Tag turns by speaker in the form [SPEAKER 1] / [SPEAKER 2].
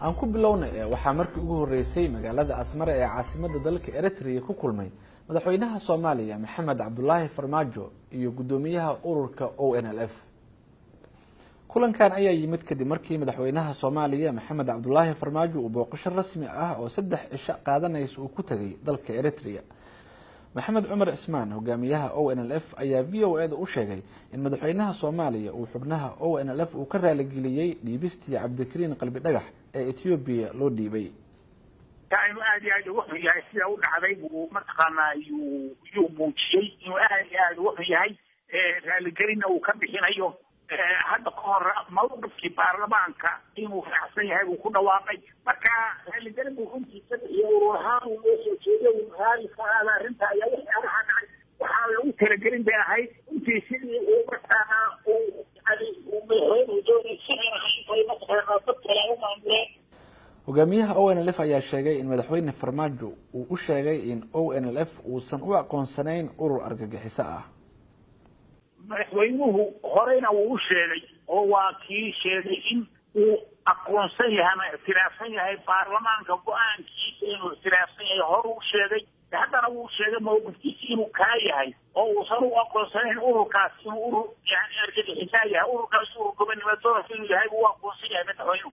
[SPEAKER 1] aan ku bilownay waxaa markii ugu horeysay magaalada Asmara ee caasimadda dalka Eritrea ku kulmay madaxweynaha Soomaaliya Maxamed Cabdullaahi Farmaajo iyo gudoomiyaha ururka ONLF. kulankan ayaa yimid kadib markii madaxweynaha Soomaaliya Maxamed Cabdullaahi Farmaajo uu booqasho rasmi ah oo 3 cisho qaadanaysa uu ku tagay dalka Eritrea. Maxamed Cumar Ismaan hogaamiyaha ONLF ayaa VOA u sheegay in madaxweynaha Soomaaliya uu xubnaha ONLF uu ka raali geliyay dhiibistii Cabdikariin Qalbi Dhagax ee Ethiopia loo dhiibay.
[SPEAKER 2] كانوا أهل وحي هاي سيا ودعذيب ومتقنا يوبوشي إنه أهل وحي هاي الجرينا وكبحين أيوه هذا قرر موقف في برلمانكا إنه فعصي هاي وكنا واقعي فكا الجرينا وهم في سبع يوروها ومسوشي وهاي فعلا رنتا يوحي أرحان وحاولوا تلجرين بها هاي وفي سنة ومتقنا ومهين ودوني سنة هاي فيمتقنا بطلع وما
[SPEAKER 1] hogaamiyaha ONLF ayaa sheegay in madaxweyne Farmaajo uu u sheegay in ONLF uusan u aqoonsanayn urur argagixiso ah.
[SPEAKER 2] madaxweynuhu horeyna uu sheegay oo waa kii sheegay in uu aqoonsan yahay ixtiraafsan yahay baarlamaanka go'aankiisa inuu ixtiraafsan yahay hor uu sheegay haddana uu sheegay mowqifkiisa inuu ka yahay oo uusan u aqoonsanayn ururkaas inuu urur yani argagixiso yahay ururkaas uu gobonimo doorka inuu yahay uu aqoonsan yahay madaxweynuhu